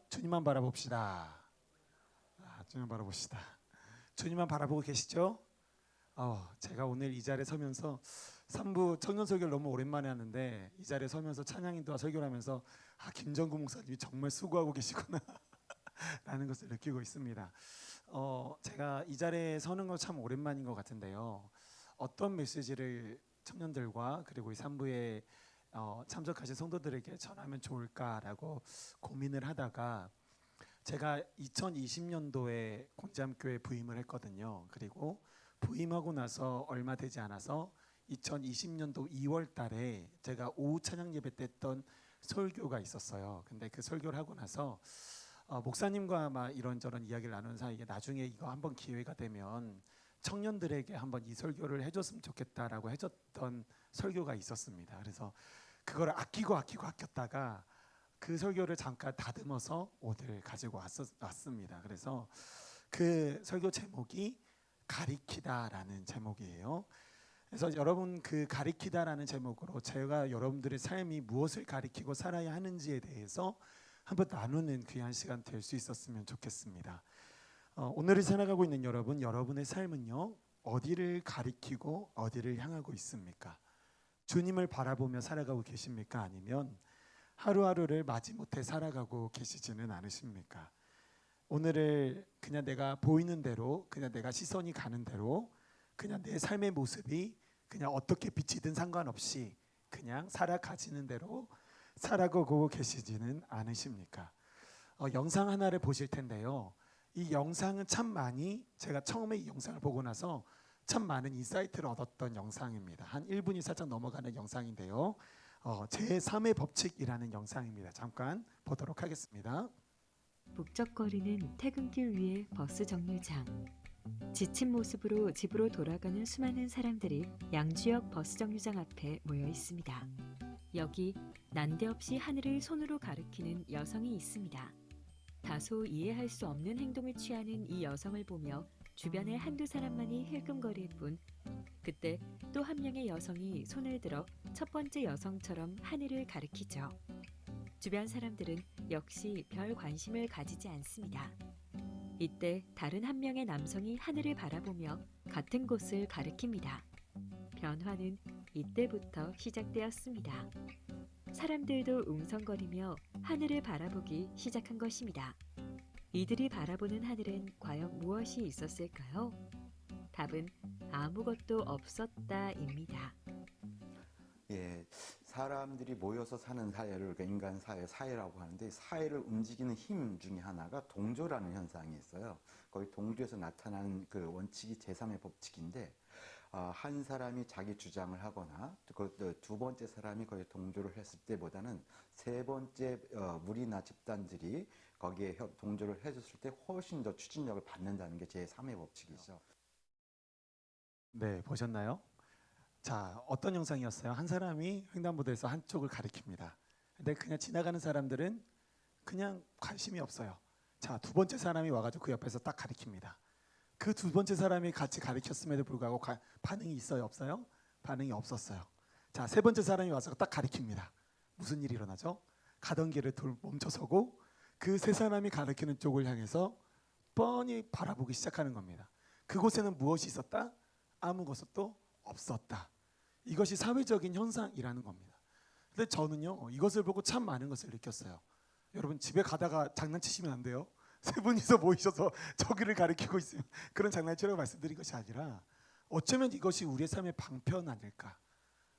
주님만 바라봅시다. 주님만 바라봅시다. 주님만 바라보고 계시죠? 제가 오늘 이 자리에 서면서 3부 청년 설교를 너무 오랜만에 하는데 이 자리에 서면서 찬양인도와 설교를 하면서 김정구 목사님이 정말 수고하고 계시구나 라는 것을 느끼고 있습니다. 제가 이 자리에 서는 거 참 오랜만인 것 같은데요. 어떤 메시지를 청년들과 그리고 이 3부에 참석하신 성도들에게 전하면 좋을까라고 고민을 하다가 제가 2020년도에 곤지암교회 부임을 했거든요. 그리고 부임하고 나서 얼마 되지 않아서 2020년도 2월 달에 제가 오후 찬양 예배 때 했던 설교가 있었어요. 근데 그 설교를 하고 나서 목사님과 막 이런저런 이야기를 나누는 사이에 나중에 이거 한번 기회가 되면 청년들에게 한번 이 설교를 해줬으면 좋겠다라고 해줬던 설교가 있었습니다. 그래서 그걸 아꼈다가 그 설교를 잠깐 다듬어서 오늘 가지고 왔습니다. 그래서 그 설교 제목이 가리키다라는 제목이에요. 그래서 여러분 그 가리키다라는 제목으로 제가 여러분들의 삶이 무엇을 가리키고 살아야 하는지에 대해서 한번 나누는 귀한 시간 될 수 있었으면 좋겠습니다. 오늘을 살아가고 있는 여러분, 여러분의 삶은요 어디를 가리키고 어디를 향하고 있습니까? 주님을 바라보며 살아가고 계십니까? 아니면 하루하루를 마지못해 살아가고 계시지는 않으십니까? 오늘을 그냥 내가 보이는 대로, 그냥 내가 시선이 가는 대로, 그냥 내 삶의 모습이 그냥 어떻게 비치든 상관없이 그냥 살아가시는 대로 살아가고 계시지는 않으십니까? 영상 하나를 보실 텐데요. 이 영상은 참 많이 제가 처음에 이 영상을 보고 나서 참 많은 인사이트를 얻었던 영상입니다. 한 1분이 살짝 넘어가는 영상인데요. 제3의 법칙이라는 영상입니다. 잠깐 보도록 하겠습니다. 북적거리는 퇴근길 위의 버스 정류장. 지친 모습으로 집으로 돌아가는 수많은 사람들이 양주역 버스 정류장 앞에 모여 있습니다. 여기 난데없이 하늘을 손으로 가리키는 여성이 있습니다. 다소 이해할 수 없는 행동을 취하는 이 여성을 보며 주변의 한두 사람만이 힐끔거릴 뿐, 그때 또 한 명의 여성이 손을 들어 첫 번째 여성처럼 하늘을 가리키죠. 주변 사람들은 역시 별 관심을 가지지 않습니다. 이때 다른 한 명의 남성이 하늘을 바라보며 같은 곳을 가리킵니다. 변화는 이때부터 시작되었습니다. 사람들도 웅성거리며 하늘을 바라보기 시작한 것입니다. 이들이 바라보는 하늘엔 과연 무엇이 있었을까요? 답은 아무것도 없었다입니다. 예, 사람들이 모여서 사는 사회를 그러니까 인간 사회라고 하는데 사회를 움직이는 힘 중에 하나가 동조라는 현상이 있어요. 거기 동조에서 나타나는 그 원칙이 제3의 법칙인데 한 사람이 자기 주장을 하거나 두 번째 사람이 거기에 동조를 했을 때보다는 세 번째 무리나 집단들이 거기에 동조를 해줬을 때 훨씬 더 추진력을 받는다는 게 제3의 법칙이죠. 네, 보셨나요? 자, 어떤 영상이었어요? 한 사람이 횡단보도에서 한쪽을 가리킵니다. 근데 그냥 지나가는 사람들은 그냥 관심이 없어요. 자, 두 번째 사람이 와가지고 그 옆에서 딱 가리킵니다. 그 두 번째 사람이 같이 가리켰음에도 불구하고 반응이 있어요, 없어요? 반응이 없었어요. 자, 세 번째 사람이 와서 딱 가리킵니다. 무슨 일이 일어나죠? 가던 길을 멈춰서고 그 세 사람이 가리키는 쪽을 향해서 뻔히 바라보기 시작하는 겁니다. 그곳에는 무엇이 있었다? 아무것도 없었다. 이것이 사회적인 현상이라는 겁니다. 근데 저는요 이것을 보고 참 많은 것을 느꼈어요. 여러분 집에 가다가 장난치시면 안 돼요. 세 분이서 모이셔서 저기를 가리키고 있으면 그런 장난치라고 말씀드린 것이 아니라 어쩌면 이것이 우리의 삶의 방편 아닐까.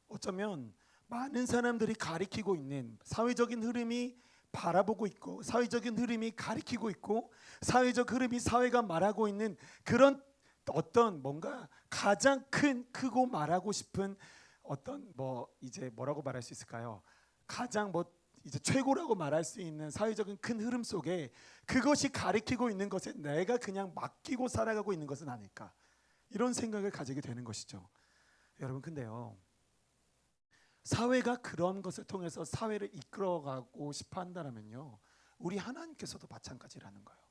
어쩌면 많은 사람들이 가리키고 있는 사회적인 흐름이 바라보고 있고 사회적인 흐름이 가리키고 있고 사회적 흐름이 사회가 말하고 있는 그런 어떤 뭔가 가장 크고 말하고 싶은 어떤 이제 뭐라고 말할 수 있을까요? 가장 이제 최고라고 말할 수 있는 사회적인 큰 흐름 속에 그것이 가리키고 있는 것에 내가 그냥 맡기고 살아가고 있는 것은 아닐까 이런 생각을 가지게 되는 것이죠. 여러분 근데요 사회가 그런 것을 통해서 사회를 이끌어가고 싶어 한다면요 우리 하나님께서도 마찬가지라는 거예요.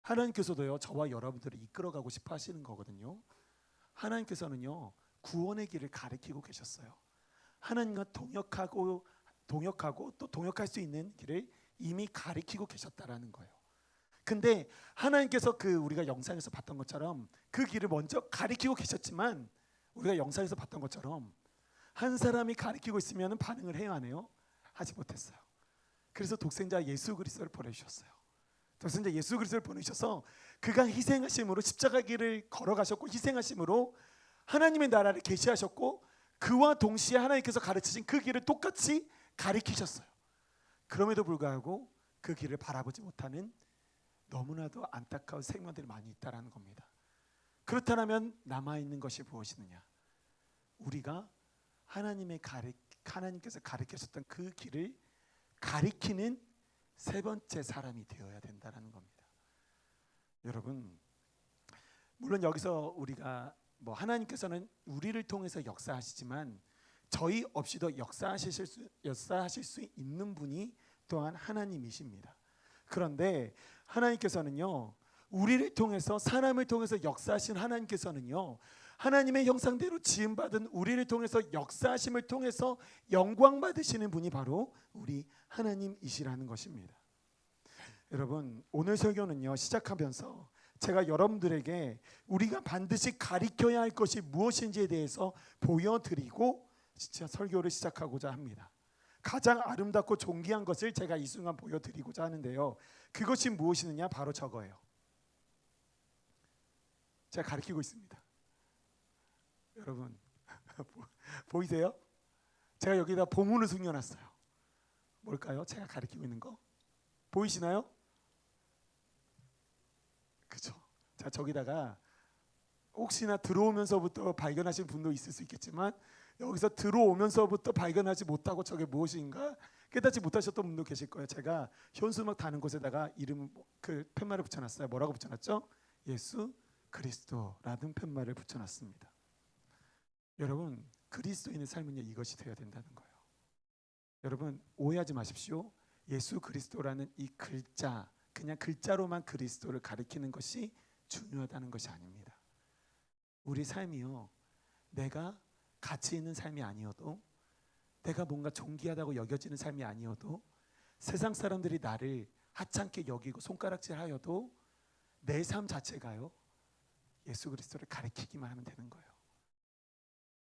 하나님께서도요 저와 여러분들을 이끌어가고 싶어 하시는 거거든요. 하나님께서는요 구원의 길을 가리키고 계셨어요. 하나님과 동역하고 또 동역할 수 있는 길을 이미 가리키고 계셨다라는 거예요. 근데 하나님께서 우리가 영상에서 봤던 것처럼 그 길을 먼저 가리키고 계셨지만, 우리가 영상에서 봤던 것처럼 한 사람이 가리키고 있으면 반응을 해야 하네요. 하지 못했어요. 그래서 독생자 예수 그리스도를 보내주셨어요. 독생자 예수 그리스도를 보내주셔서 그가 희생하심으로 십자가 길을 걸어가셨고, 희생하심으로 하나님의 나라를 계시하셨고, 그와 동시에 하나님께서 가르치신 그 길을 똑같이 가리키셨어요. 그럼에도 불구하고 그 길을 바라보지 못하는 너무나도 안타까운 생명들이 많이 있다라는 겁니다. 그렇다면 남아있는 것이 무엇이느냐? 우리가 하나님께서 가르치셨던 그 길을 가리키는 세 번째 사람이 되어야 된다는 겁니다. 여러분, 물론 여기서 우리가 하나님께서는 우리를 통해서 역사하시지만 저희 없이도 역사하실 수 있는 분이 또한 하나님이십니다. 그런데 하나님께서는요, 우리를 통해서, 사람을 통해서 역사하신 하나님께서는요, 하나님의 형상대로 지음받은 우리를 통해서 역사하심을 통해서 영광 받으시는 분이 바로 우리 하나님이시라는 것입니다. 여러분, 오늘 설교는요, 시작하면서 제가 여러분들에게 우리가 반드시 가리켜야 할 것이 무엇인지에 대해서 보여드리고 진짜 설교를 시작하고자 합니다. 가장 아름답고 존귀한 것을 제가 이 순간 보여드리고자 하는데요, 그것이 무엇이느냐? 바로 저거예요. 제가 가리키고 있습니다. 여러분 보이세요? 제가 여기다 보문을 숨겨놨어요. 뭘까요? 제가 가리키고 있는 거 보이시나요? 그죠? 자, 저기다가 혹시나 들어오면서부터 발견하신 분도 있을 수 있겠지만, 여기서 들어오면서부터 발견하지 못하고 저게 무엇인가 깨닫지 못하셨던 분도 계실 거예요. 제가 현수막 다는 곳에다가 이름 팻말을 붙여놨어요. 뭐라고 붙여놨죠? 예수 그리스도라는 팻말을 붙여놨습니다. 여러분, 그리스도인의 삶은요, 이것이 되어야 된다는 거예요. 여러분, 오해하지 마십시오. 예수 그리스도라는 이 글자, 그냥 글자로만 그리스도를 가리키는 것이 중요하다는 것이 아닙니다. 우리 삶이요, 내가 가치 있는 삶이 아니어도, 내가 뭔가 존귀하다고 여겨지는 삶이 아니어도, 세상 사람들이 나를 하찮게 여기고 손가락질하여도 내 삶 자체가요, 예수 그리스도를 가리키기만 하면 되는 거예요.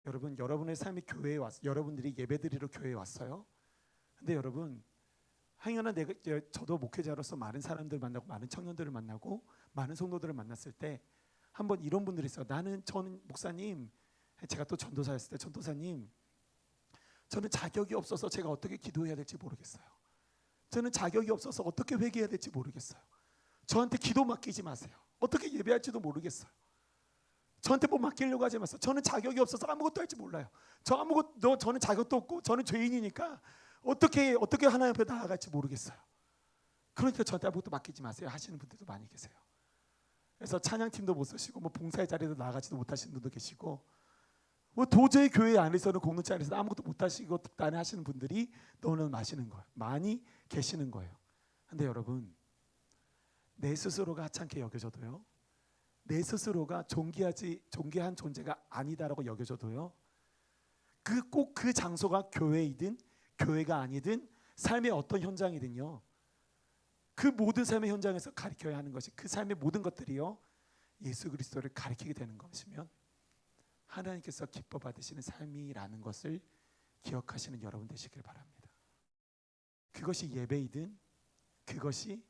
여러분, 여러분의 삶이 교회에 여러분들이 예배드리러 교회에 왔어요. 근데 여러분, 행여나 저도 목회자로서 많은 사람들 만나고 많은 청년들을 만나고 많은 성도들을 만났을 때 한번 이런 분들이 있어요. 저는 목사님, 제가 또 전도사였을 때, 전도사님, 저는 자격이 없어서 제가 어떻게 기도해야 될지 모르겠어요. 저는 자격이 없어서 어떻게 회개해야 될지 모르겠어요. 저한테 기도 맡기지 마세요. 어떻게 예배할지도 모르겠어요. 저한테 뭐 맡기려고 하지 마세요. 저는 자격이 없어서 아무것도 할지 몰라요. 저는 자격도 없고 저는 죄인이니까 어떻게 하나님 앞에 나아갈지 모르겠어요. 그러니까 저한테 아무것도 맡기지 마세요 하시는 분들도 많이 계세요. 그래서 찬양팀도 못 쓰시고 봉사의 자리도 나아가지도 못하시는 분도 계시고, 도저히 교회 안에서는 공동체 안에서 아무것도 못하시고 득단에 하시는 분들이 너무나 많이 계시는 거예요. 근데 여러분, 내 스스로가 하찮게 여겨져도요, 내 스스로가 존귀한 존재가 아니다라고 여겨져도요, 꼭 그 장소가 교회이든 교회가 아니든 삶의 어떤 현장이든요, 그 모든 삶의 현장에서 가리켜야 하는 것이, 그 삶의 모든 것들이요, 예수 그리스도를 가리키게 되는 것이면 하나님께서 기뻐 받으시는 삶이라는 것을 기억하시는 여러분 되시길 바랍니다. 그것이 예배이든, 그것이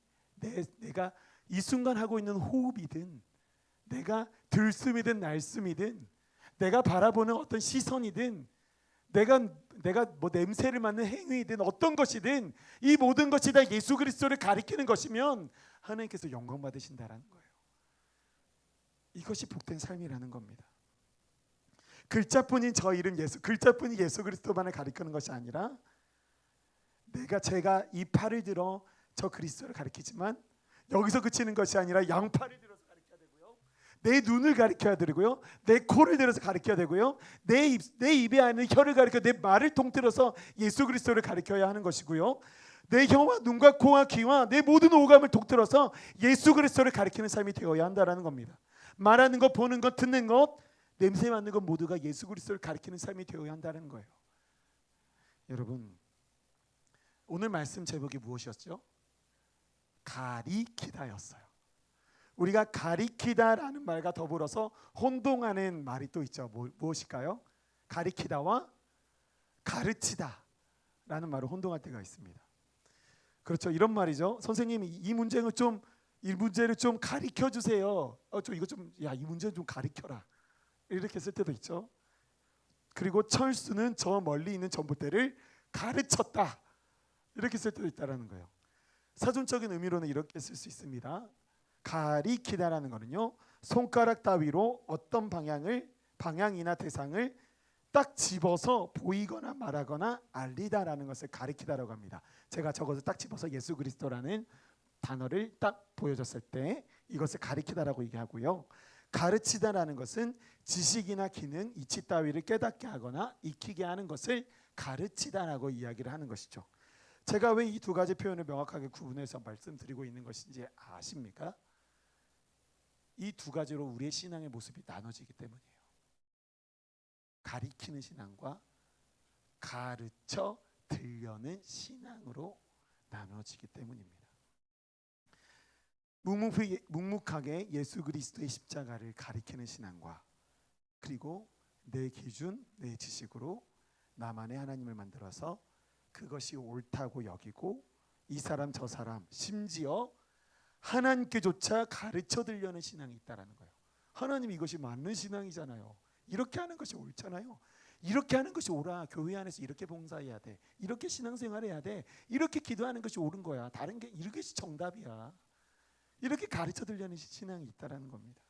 내가 이 순간 하고 있는 호흡이든, 내가 들숨이든 날숨이든, 내가 바라보는 어떤 시선이든, 내가 냄새를 맡는 행위이든 어떤 것이든, 이 모든 것이 다 예수 그리스도를 가리키는 것이면 하나님께서 영광 받으신다라는 거예요. 이것이 복된 삶이라는 겁니다. 글자뿐인 저 이름 글자뿐이 예수 그리스도만을 가리키는 것이 아니라, 제가 이 팔을 들어 저 그리스도를 가리키지만 여기서 그치는 것이 아니라 양팔을 들어서 가리켜야 되고요, 내 눈을 가리켜야 되고요, 내 코를 들어서 가리켜야 되고요, 내 입에 안에 혀를 가리켜 내 말을 통틀어서 예수 그리스도를 가리켜야 하는 것이고요, 내 혀와 눈과 코와 귀와 내 모든 오감을 통틀어서 예수 그리스도를 가리키는 삶이 되어야 한다라는 겁니다. 말하는 것, 보는 것, 듣는 것, 냄새 맡는 것 모두가 예수 그리스도를 가리키는 삶이 되어야 한다는 거예요. 여러분, 오늘 말씀 제목이 무엇이었죠? 가리키다였어요. 우리가 가리키다라는 말과 더불어서 혼동하는 말이 또 있죠. 무엇일까요? 가리키다와 가르치다라는 말을 혼동할 때가 있습니다. 그렇죠. 이런 말이죠. 선생님, 이 문제를 좀 가리켜 주세요. 이 문제 좀 가리켜라. 이렇게 쓸 때도 있죠. 그리고 철수는 저 멀리 있는 전봇대를 가르쳤다. 이렇게 쓸 때도 있다라는 거예요. 사전적인 의미로는 이렇게 쓸 수 있습니다. 가리키다라는 거는요, 손가락 따위로 어떤 방향이나 대상을 딱 집어서 보이거나 말하거나 알리다라는 것을 가리키다라고 합니다. 제가 적어서 딱 집어서 예수 그리스도라는 단어를 딱 보여줬을 때 이것을 가리키다라고 얘기하고요. 가르치다라는 것은 지식이나 기능, 이치 따위를 깨닫게 하거나 익히게 하는 것을 가르치다라고 이야기를 하는 것이죠. 제가 왜 이 두 가지 표현을 명확하게 구분해서 말씀드리고 있는 것인지 아십니까? 이 두 가지로 우리의 신앙의 모습이 나눠지기 때문이에요. 가리키는 신앙과 가르쳐 들려는 신앙으로 나눠지기 때문입니다. 묵묵하게 예수 그리스도의 십자가를 가리키는 신앙과 그리고 내 기준, 내 지식으로 나만의 하나님을 만들어서 그것이 옳다고 여기고 이 사람 저 사람 심지어 하나님께조차 가르쳐 들려는 신앙이 있다라는 거예요. 하나님 이것이 맞는 신앙이잖아요. 이렇게 하는 것이 옳잖아요. 이렇게 하는 것이 옳아. 교회 안에서 이렇게 봉사해야 돼. 이렇게 신앙생활해야 돼. 이렇게 기도하는 것이 옳은 거야. 다른 게 이것이 정답이야. 이렇게 가르쳐 들려는 신앙이 있다라는 겁니다.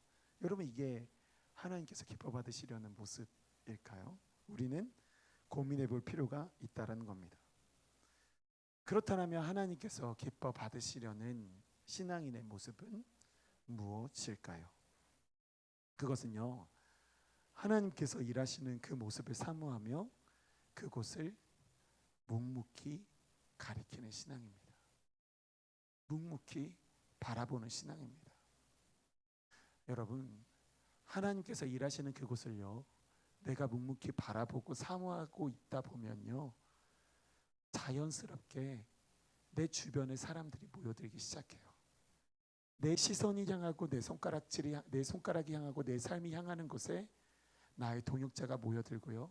여러분, 이게 하나님께서 기뻐 받으시려는 모습일까요? 우리는 고민해 볼 필요가 있다라는 겁니다. 그렇다면 하나님께서 기뻐 받으시려는 신앙인의 모습은 무엇일까요? 그것은요, 하나님께서 일하시는 그 모습을 사모하며 그곳을 묵묵히 가리키는 신앙입니다. 묵묵히 바라보는 신앙입니다. 여러분, 하나님께서 일하시는 그곳을요, 내가 묵묵히 바라보고 사모하고 있다 보면요, 자연스럽게 내 주변에 사람들이 모여들기 시작해요. 내 시선이 향하고 내 손가락이 향하고 내 삶이 향하는 곳에 나의 동역자가 모여들고요.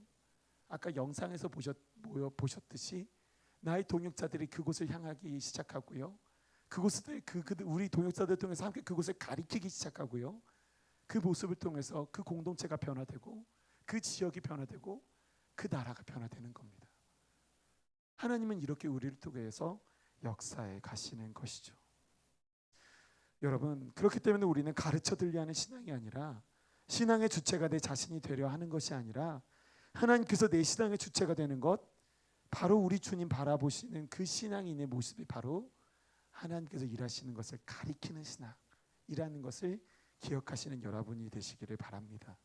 아까 영상에서 보셨듯이 나의 동역자들이 그곳을 향하기 시작하고요. 그곳을 우리 동역자들 통해서 함께 그곳을 가리키기 시작하고요. 그 모습을 통해서 그 공동체가 변화되고 그 지역이 변화되고 그 나라가 변화되는 겁니다. 하나님은 이렇게 우리를 통해서 역사에 가시는 것이죠. 여러분, 그렇기 때문에 우리는 가르쳐 들려 하는 신앙이 아니라 신앙의 주체가 내 자신이 되려 하는 것이 아니라 하나님께서 내 신앙의 주체가 되는 것, 바로 우리 주님 바라보시는 그 신앙인의 모습이 바로 하나님께서 일하시는 것을 가리키는 신앙이라는 것을 기억하시는 여러분이 되시기를 바랍니다.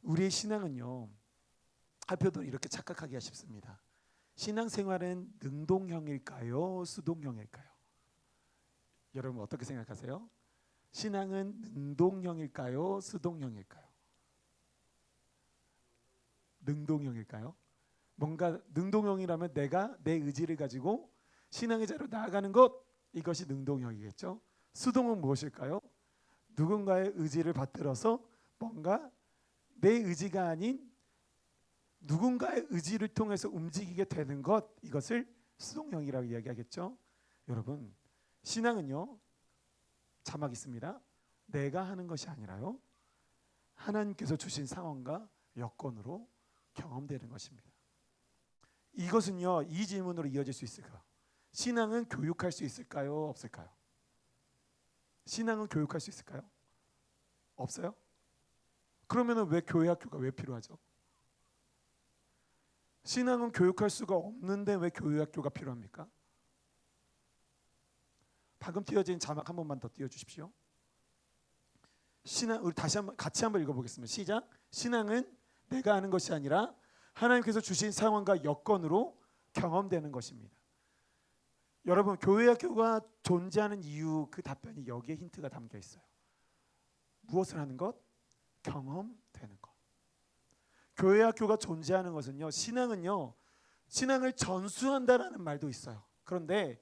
우리의 신앙은요, 한편으로 이렇게 착각하기가 쉽습니다. 신앙생활은 능동형일까요? 수동형일까요? 여러분 어떻게 생각하세요? 신앙은 능동형일까요? 수동형일까요? 능동형일까요? 뭔가 능동형이라면 내가 내 의지를 가지고 신앙의 자리로 나아가는 것, 이것이 능동형이겠죠. 수동은 무엇일까요? 누군가의 의지를 받들어서 뭔가 내 의지가 아닌 누군가의 의지를 통해서 움직이게 되는 것, 이것을 수동형이라고 이야기하겠죠. 여러분, 신앙은요, 자막 있습니다. 내가 하는 것이 아니라요, 하나님께서 주신 상황과 여건으로 경험되는 것입니다. 이것은요, 이 질문으로 이어질 수 있을까요? 신앙은 교육할 수 있을까요? 없을까요? 신앙은 교육할 수 있을까요? 없어요? 그러면 왜 교회 학교가 왜 필요하죠? 신앙은 교육할 수가 없는데 왜 교회 학교가 필요합니까? 방금 띄어진 자막 한 번만 더 띄워주십시오. 신앙, 우리 다시 한번 같이 한번 읽어보겠습니다. 시작. 신앙은 내가 하는 것이 아니라 하나님께서 주신 상황과 여건으로 경험되는 것입니다. 여러분, 교회 학교가 존재하는 이유, 그 답변이 여기에 힌트가 담겨 있어요. 무엇을 하는 것? 경험되는 것. 교회 학교가 존재하는 것은요, 신앙은요, 신앙을 전수한다라는 말도 있어요. 그런데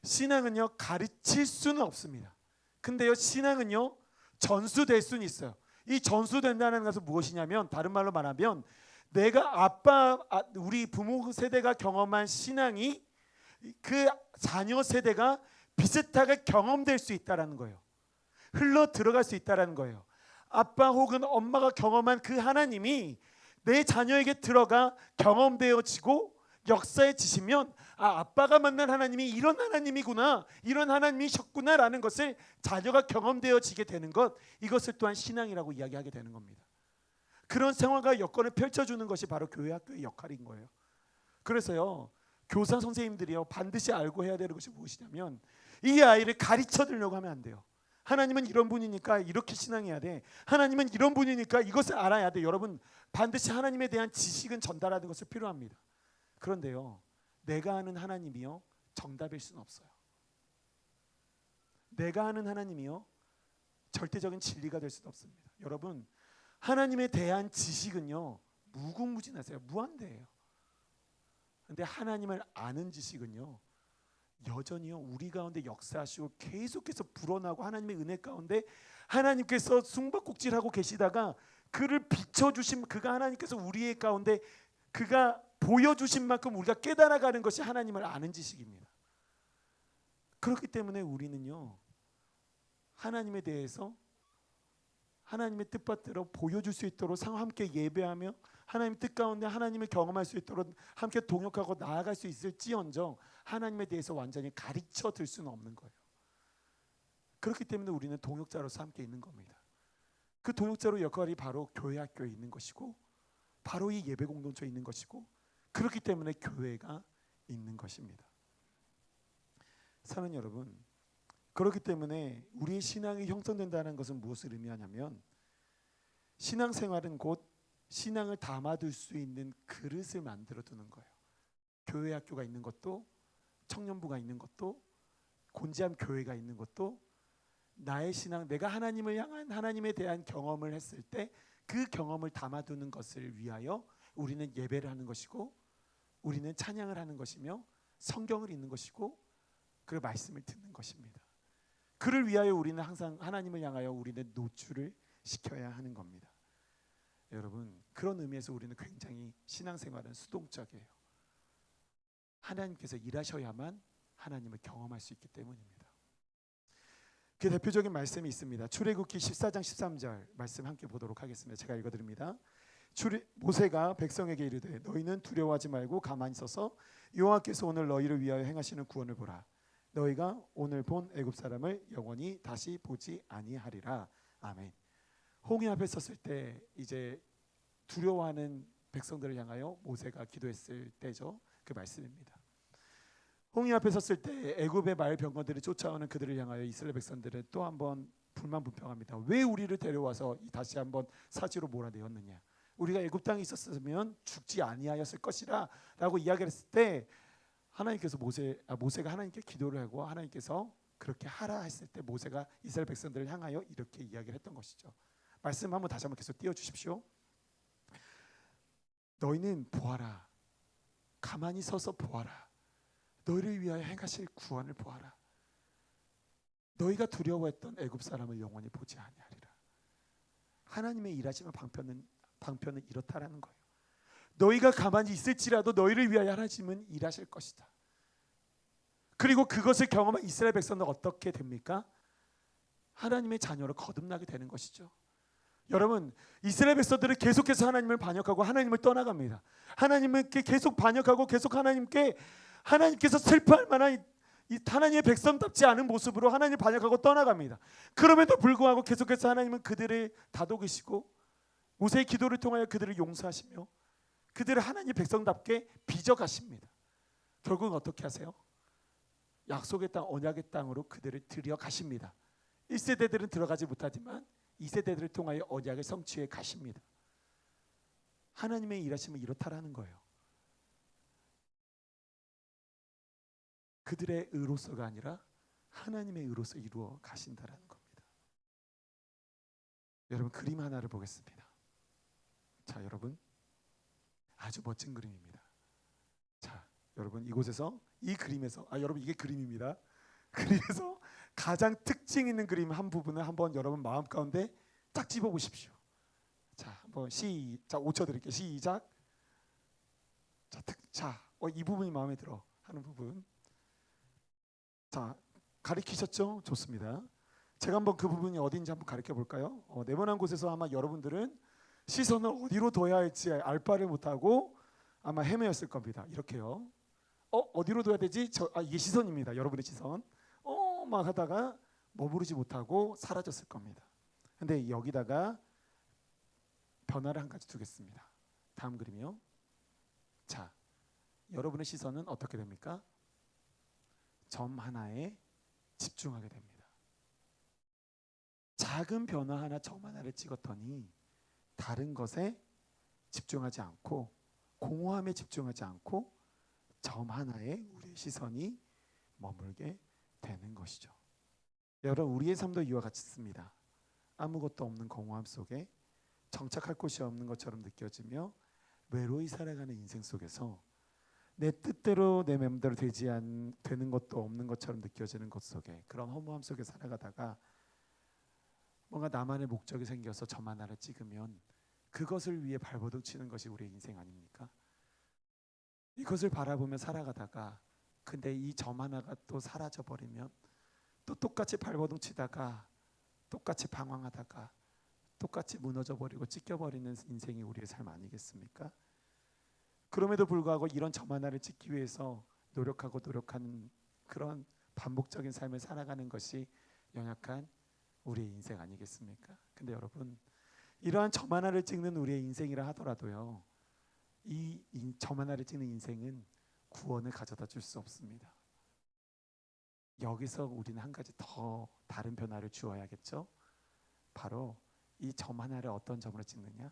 신앙은요 가르칠 수는 없습니다. 근데요 신앙은요 전수될 수는 있어요. 이 전수된다는 것은 무엇이냐면 다른 말로 말하면 내가 우리 부모 세대가 경험한 신앙이 그 자녀 세대가 비슷하게 경험될 수 있다라는 거예요. 흘러 들어갈 수 있다라는 거예요. 아빠 혹은 엄마가 경험한 그 하나님이 내 자녀에게 들어가 경험되어지고 역사해지시면 아빠가 만난 하나님이 이런 하나님이구나, 이런 하나님이셨구나라는 것을 자녀가 경험되어지게 되는 것, 이것을 또한 신앙이라고 이야기하게 되는 겁니다. 그런 생활과 여건을 펼쳐주는 것이 바로 교회 학교의 역할인 거예요. 그래서요 교사 선생님들이요 반드시 알고 해야 되는 것이 무엇이냐면 이 아이를 가르쳐 주려고 하면 안 돼요. 하나님은 이런 분이니까 이렇게 신앙해야 돼. 하나님은 이런 분이니까 이것을 알아야 돼. 여러분 반드시 하나님에 대한 지식은 전달하는 것이 필요합니다. 그런데요 내가 아는 하나님이요 정답일 수는 없어요. 내가 아는 하나님이요 절대적인 진리가 될 수도 없습니다. 여러분 하나님에 대한 지식은요 무궁무진하세요. 무한대예요. 그런데 하나님을 아는 지식은요 여전히요 우리 가운데 역사하시고 계속해서 불어나고 하나님의 은혜 가운데 하나님께서 숨바꼭질하고 계시다가 그를 비춰주신 그가 하나님께서 우리의 가운데 그가 보여주신 만큼 우리가 깨달아가는 것이 하나님을 아는 지식입니다. 그렇기 때문에 우리는요 하나님에 대해서 하나님의 뜻받들어 보여줄 수 있도록 함께 예배하며 하나님 뜻 가운데 하나님을 경험할 수 있도록 함께 동역하고 나아갈 수 있을지언정 하나님에 대해서 완전히 가르쳐 들 수는 없는 거예요. 그렇기 때문에 우리는 동역자로서 함께 있는 겁니다. 그 동역자로 역할이 바로 교회 학교에 있는 것이고 바로 이 예배 공동체에 있는 것이고 그렇기 때문에 교회가 있는 것입니다. 사랑하는 여러분, 그렇기 때문에 우리의 신앙이 형성된다는 것은 무엇을 의미하냐면 신앙생활은 곧 신앙을 담아둘 수 있는 그릇을 만들어 두는 거예요. 교회 학교가 있는 것도 청년부가 있는 것도 곤지암 교회가 있는 것도 나의 신앙 내가 하나님을 향한 하나님에 대한 경험을 했을 때 그 경험을 담아두는 것을 위하여 우리는 예배를 하는 것이고 우리는 찬양을 하는 것이며 성경을 읽는 것이고 그 말씀을 듣는 것입니다. 그를 위하여 우리는 항상 하나님을 향하여 우리는 노출을 시켜야 하는 겁니다. 여러분 그런 의미에서 우리는 굉장히 신앙생활은 수동적이에요. 하나님께서 일하셔야만 하나님을 경험할 수 있기 때문입니다. 그 대표적인 말씀이 있습니다. 출애굽기 14장 13절 말씀 함께 보도록 하겠습니다. 제가 읽어드립니다. 모세가 백성에게 이르되 너희는 두려워하지 말고 가만히 서서 여호와께서 오늘 너희를 위하여 행하시는 구원을 보라. 너희가 오늘 본 애굽 사람을 영원히 다시 보지 아니하리라. 아멘. 홍해 앞에 섰을 때 이제 두려워하는 백성들을 향하여 모세가 기도했을 때죠. 그 말씀입니다. 홍해 앞에 섰을 때 애굽의 말 병거들이 쫓아오는 그들을 향하여 이스라엘 백성들은 또 한번 불만분평합니다. 왜 우리를 데려와서 다시 한번 사지로 몰아내었느냐. 우리가 애굽 땅에 있었으면 죽지 아니하였을 것이라 라고 이야기를 했을 때 하나님께서 모세가 하나님께 기도를 하고 하나님께서 그렇게 하라 했을 때 모세가 이스라엘 백성들을 향하여 이렇게 이야기를 했던 것이죠. 말씀 한번 다시 한번 계속 띄워주십시오. 너희는 보아라. 가만히 서서 보아라. 너희를 위하여 행하실 구원을 보아라. 너희가 두려워했던 애굽 사람을 영원히 보지 아니하리라. 하나님의 일하시는 방편은 이렇다라는 거예요. 너희가 가만히 있을지라도 너희를 위하여 하나님은 일하실 것이다. 그리고 그것을 경험한 이스라엘 백성은 어떻게 됩니까? 하나님의 자녀로 거듭나게 되는 것이죠. 여러분 이스라엘 백성들은 계속해서 하나님을 반역하고 하나님을 떠나갑니다. 하나님께 계속 반역하고 계속 하나님께서 슬퍼할 만한 하나님의 백성답지 않은 모습으로 하나님을 반역하고 떠나갑니다. 그럼에도 불구하고 계속해서 하나님은 그들을 다독이시고 모세의 기도를 통하여 그들을 용서하시며 그들을 하나님의 백성답게 빚어가십니다. 결국은 어떻게 하세요? 약속의 땅 언약의 땅으로 그들을 들여가십니다. 1세대들은 들어가지 못하지만 2세대들을 통하여 언약을 성취해 가십니다. 하나님의 일하심은 이렇다라는 거예요. 그들의 의로서가 아니라 하나님의 의로서 이루어 가신다라는 겁니다. 여러분 그림 하나를 보겠습니다. 자 여러분 아주 멋진 그림입니다. 자 여러분 이곳에서 이 그림에서 여러분 이게 그림입니다. 그림에서 가장 특징 있는 그림 한 부분을 한번 여러분 마음 가운데 딱 집어 보십시오. 자, 한번 시작 5초 드릴게요. 시작. 이 부분이 마음에 들어 하는 부분. 자, 가리키셨죠? 좋습니다. 제가 한번 그 부분이 어딘지 한번 가르쳐 볼까요? 네모난 곳에서 아마 여러분들은 시선을 어디로 둬야 할지 알 바를 못하고 아마 헤매었을 겁니다. 이렇게요. 어디로 둬야 되지? 이게 시선입니다. 여러분의 시선. 막 하다가 머무르지 못하고 사라졌을 겁니다. 근데 여기다가 변화를 한 가지 두겠습니다. 다음 그림이요. 자, 여러분의 시선은 어떻게 됩니까? 점 하나에 집중하게 됩니다. 작은 변화 하나, 점 하나를 찍었더니 다른 것에 집중하지 않고 공허함에 집중하지 않고 점 하나에 우리의 시선이 머물게 되는 것이죠. 여러분 우리의 삶도 이와 같습니다. 아무것도 없는 공허함 속에 정착할 곳이 없는 것처럼 느껴지며 외로이 살아가는 인생 속에서 내 뜻대로 내 맘대로 되는 것도 없는 것처럼 느껴지는 것 속에 그런 허무함 속에 살아가다가 뭔가 나만의 목적이 생겨서 점 하나를 찍으면 그것을 위해 발버둥 치는 것이 우리의 인생 아닙니까? 이것을 바라보며 살아가다가 근데 이 점 하나가 또 사라져 버리면 또 똑같이 발버둥 치다가 똑같이 방황하다가 똑같이 무너져 버리고 찢겨 버리는 인생이 우리의 삶 아니겠습니까? 그럼에도 불구하고 이런 점 하나를 찍기 위해서 노력하는 그런 반복적인 삶을 살아가는 것이 연약한 우리의 인생 아니겠습니까? 근데 여러분 이러한 점 하나를 찍는 우리의 인생이라 하더라도요, 이 점 하나를 찍는 인생은 구원을 가져다 줄 수 없습니다. 여기서 우리는 한 가지 더 다른 변화를 주어야겠죠. 바로 이 점 하나를 어떤 점으로 찍느냐?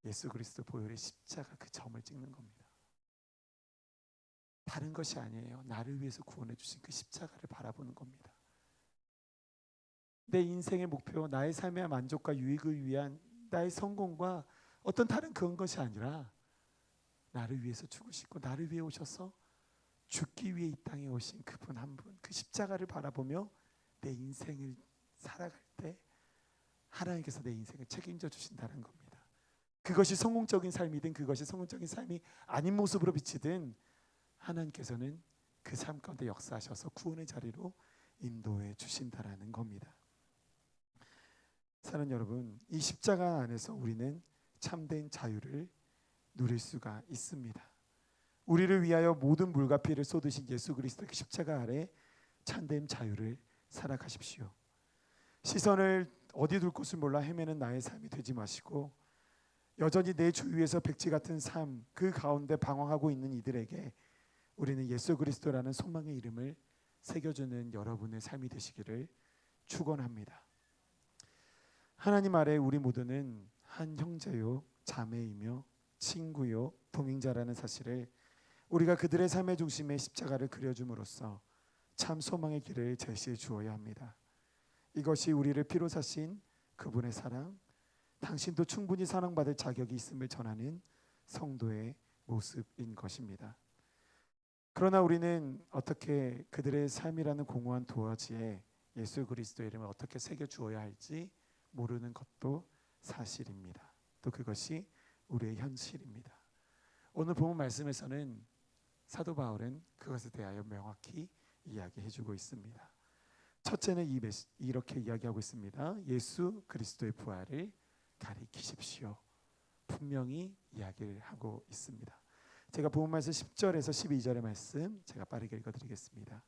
예수 그리스도 보혈의 십자가 그 점을 찍는 겁니다. 다른 것이 아니에요. 나를 위해서 구원해 주신 그 십자가를 바라보는 겁니다. 내 인생의 목표, 나의 삶의 만족과 유익을 위한 나의 성공과 어떤 다른 그런 것이 아니라 나를 위해서 죽으시고 나를 위해 오셔서 죽기 위해 이 땅에 오신 그분 한 분, 그 십자가를 바라보며 내 인생을 살아갈 때 하나님께서 내 인생을 책임져 주신다는 겁니다. 그것이 성공적인 삶이든 그것이 성공적인 삶이 아닌 모습으로 비치든 하나님께서는 그 삶 가운데 역사하셔서 구원의 자리로 인도해 주신다라는 겁니다. 사랑하는 여러분, 이 십자가 안에서 우리는 참된 자유를 누릴 수가 있습니다. 우리를 위하여 모든 물과 피를 쏟으신 예수 그리스도의 십자가 아래 참된 자유를 살아가십시오. 시선을 어디 둘 곳을 몰라 헤매는 나의 삶이 되지 마시고 여전히 내 주위에서 백지 같은 삶, 그 가운데 방황하고 있는 이들에게 우리는 예수 그리스도라는 소망의 이름을 새겨주는 여러분의 삶이 되시기를 축원합니다. 하나님 아래 우리 모두는 한 형제요 자매이며 친구요 동행자라는 사실을 우리가 그들의 삶의 중심에 십자가를 그려줌으로써 참 소망의 길을 제시해 주어야 합니다. 이것이 우리를 피로 사신 그분의 사랑, 당신도 충분히 사랑받을 자격이 있음을 전하는 성도의 모습인 것입니다. 그러나 우리는 어떻게 그들의 삶이라는 공허한 도화지에 예수 그리스도의 이름을 어떻게 새겨 주어야 할지 모르는 것도 사실입니다. 또 그것이 우리의 현실입니다. 오늘 본문 말씀에서는 사도 바울은 그것에 대하여 명확히 이야기해주고 있습니다. 첫째는 이렇게 이야기하고 있습니다. 예수 그리스도의 부활을 가리키십시오. 분명히 이야기를 하고 있습니다. 제가 본문 말씀 10절에서 12절의 말씀 제가 빠르게 읽어드리겠습니다.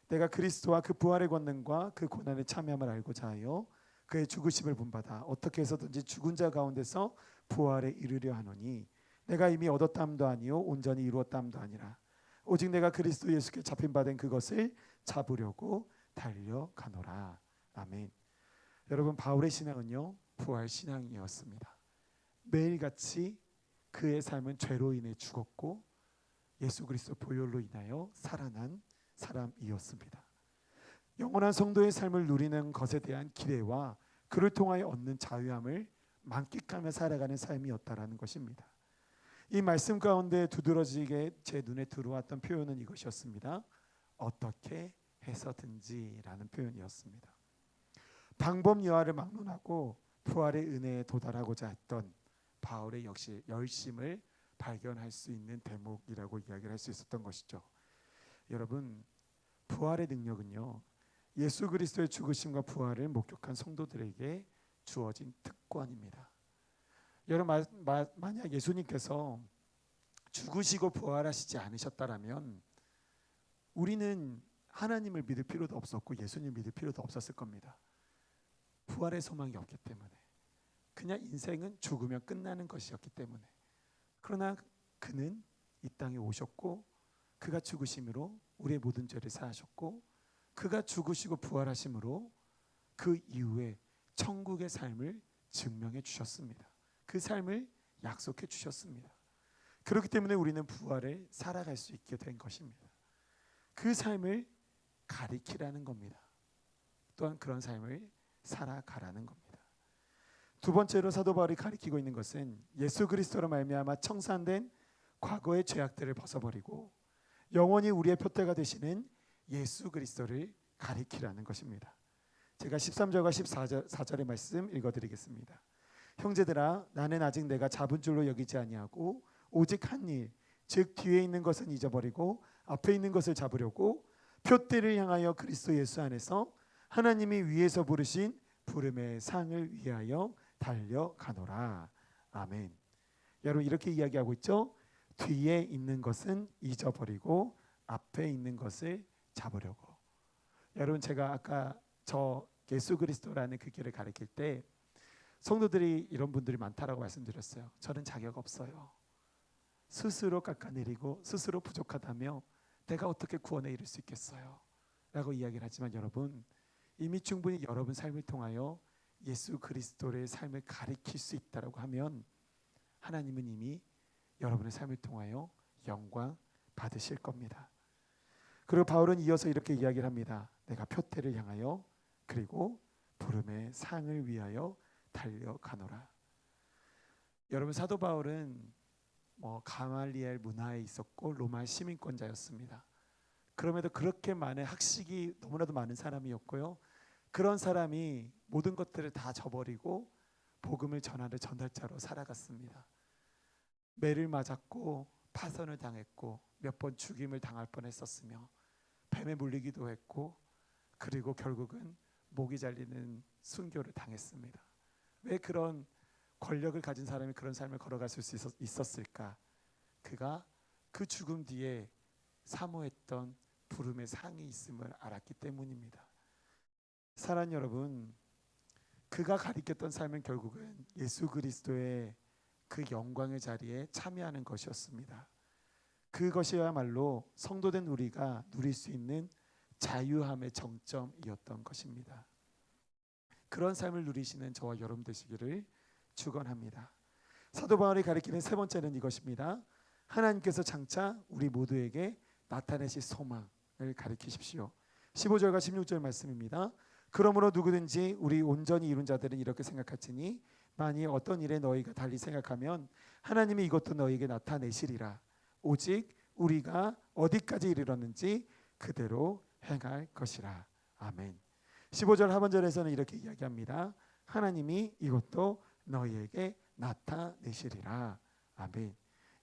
내가 그리스도와 그 부활의 권능과 그 고난의 참여함을 알고자 하여 그의 죽으심을 본받아 어떻게 해서든지 죽은 자 가운데서 부활에 이르려 하노니 내가 이미 얻었다함도 아니요 온전히 이루었다함도 아니라 오직 내가 그리스도 예수께 잡힌 바 된 그것을 잡으려고 달려가노라. 아멘. 여러분 바울의 신앙은요 부활 신앙이었습니다. 매일같이 그의 삶은 죄로 인해 죽었고 예수 그리스도 보혈로 인하여 살아난 사람이었습니다. 영원한 성도의 삶을 누리는 것에 대한 기대와 그를 통하여 얻는 자유함을 만끽하며 살아가는 삶이었다라는 것입니다. 이 말씀 가운데 두드러지게 제 눈에 들어왔던 표현은 이것이었습니다. 어떻게 해서든지라는 표현이었습니다. 방법 여하를 막론하고 부활의 은혜에 도달하고자 했던 바울의 역시 열심을 발견할 수 있는 대목이라고 이야기를 할 수 있었던 것이죠. 여러분, 부활의 능력은요, 예수 그리스도의 죽으심과 부활을 목격한 성도들에게 주어진 특권입니다. 여러분, 만약 예수님께서 죽으시고 부활하시지 않으셨다라면 우리는 하나님을 믿을 필요도 없었고 예수님을 믿을 필요도 없었을 겁니다. 부활의 소망이 없기 때문에, 그냥 인생은 죽으면 끝나는 것이었기 때문에. 그러나 그는 이 땅에 오셨고 그가 죽으심으로 우리의 모든 죄를 사하셨고 그가 죽으시고 부활하심으로 그 이후에 천국의 삶을 증명해 주셨습니다. 그 삶을 약속해 주셨습니다. 그렇기 때문에 우리는 부활을 살아갈 수 있게 된 것입니다. 그 삶을 가리키라는 겁니다. 또한 그런 삶을 살아가라는 겁니다. 두 번째로 사도 바울이 가리키고 있는 것은 예수 그리스도로 말미암아 청산된 과거의 죄악들을 벗어버리고 영원히 우리의 표대가 되시는 예수 그리스도를 가리키라는 것입니다. 제가 13절과 14절의 말씀 읽어드리겠습니다. 형제들아, 나는 아직 내가 잡은 줄로 여기지 아니하고 오직 한 일, 즉 뒤에 있는 것은 잊어버리고 앞에 있는 것을 잡으려고 표대를 향하여 그리스도 예수 안에서 하나님이 위에서 부르신 부름의 상을 위하여 달려가노라. 아멘. 여러분, 이렇게 이야기하고 있죠. 뒤에 있는 것은 잊어버리고 앞에 있는 것을 잡으려고. 여러분, 제가 아까 저 예수 그리스도라는 그 길을 가르칠 때 성도들이 이런 분들이 많다라고 말씀드렸어요. 저는 자격 없어요. 스스로 깎아내리고 스스로 부족하다며 내가 어떻게 구원에 이를 수 있겠어요? 라고 이야기를 하지만 여러분, 이미 충분히 여러분 삶을 통하여 예수 그리스도의 삶을 가리킬 수 있다라고 하면 하나님은 이미 여러분의 삶을 통하여 영광 받으실 겁니다. 그리고 바울은 이어서 이렇게 이야기를 합니다. 내가 표대를 향하여 그리고 부름의 상을 위하여 달려가노라. 여러분, 사도 바울은 가말리엘 문화에 있었고 로마 시민권자였습니다. 그럼에도 그렇게 많은 학식이 너무나도 많은 사람이었고요. 그런 사람이 모든 것들을 다 저버리고 복음을 전하는 전달자로 살아갔습니다. 매를 맞았고 파선을 당했고 몇 번 죽임을 당할 뻔했었으며 뱀에 물리기도 했고 그리고 결국은 목이 잘리는 순교를 당했습니다. 왜 그런 권력을 가진 사람이 그런 삶을 걸어갈 수 있었을까? 그가 그 죽음 뒤에 사모했던 부름의 상이 있음을 알았기 때문입니다. 사랑하는 여러분, 그가 가리켰던 삶은 결국은 예수 그리스도의 그 영광의 자리에 참여하는 것이었습니다. 그것이야말로 성도된 우리가 누릴 수 있는 자유함의 정점이었던 것입니다. 그런 삶을 누리시는 저와 여러분 되시기를 축원합니다. 사도 바울이 가리키는 세 번째는 이것입니다. 하나님께서 장차 우리 모두에게 나타내실 소망을 가리키십시오. 15절과 16절 말씀입니다. 그러므로 누구든지 우리 온전히 이룬 자들은 이렇게 생각할지니 만일 어떤 일에 너희가 달리 생각하면 하나님이 이것도 너희에게 나타내시리라. 오직 우리가 어디까지 이르렀는지 그대로 행할 것이라. 아멘. 15절 하반절에서는 이렇게 이야기합니다. 하나님이 이것도 너희에게 나타내시리라. 아멘.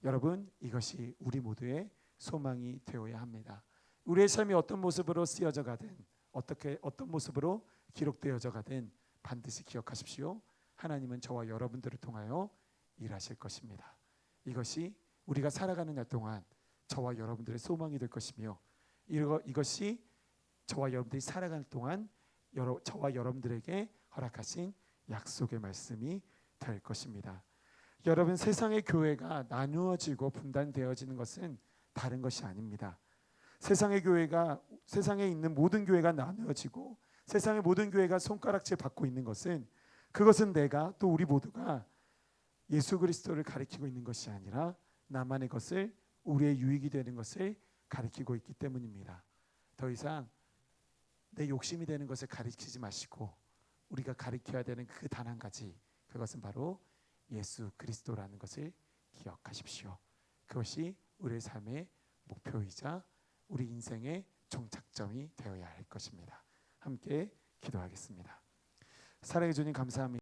여러분, 이것이 우리 모두의 소망이 되어야 합니다. 우리의 삶이 어떤 모습으로 쓰여져 가든 어떤 모습으로 기록되어져 가든 반드시 기억하십시오. 하나님은 저와 여러분들을 통하여 일하실 것입니다. 이것이 우리가 살아가는 날 동안 저와 여러분들의 소망이 될 것이며 이것이 저와 여러분들이 살아가는 동안 저와 여러분들에게 허락하신 약속의 말씀이 될 것입니다. 여러분, 세상의 교회가 나누어지고 분단되어지는 것은 다른 것이 아닙니다. 세상에 있는 모든 교회가 나누어지고 세상의 모든 교회가 손가락질 받고 있는 것은 그것은 내가 또 우리 모두가 예수 그리스도를 가리키고 있는 것이 아니라 나만의 것을 우리의 유익이 되는 것을 가리키고 있기 때문입니다. 더 이상 내 욕심이 되는 것을 가리키지 마시고 우리가 가리켜야 되는 그 단 한 가지, 그것은 바로 예수 그리스도라는 것을 기억하십시오. 그것이 우리의 삶의 목표이자 우리 인생의 종착점이 되어야 할 것입니다. 함께 기도하겠습니다. 사랑해 주님 감사합니다.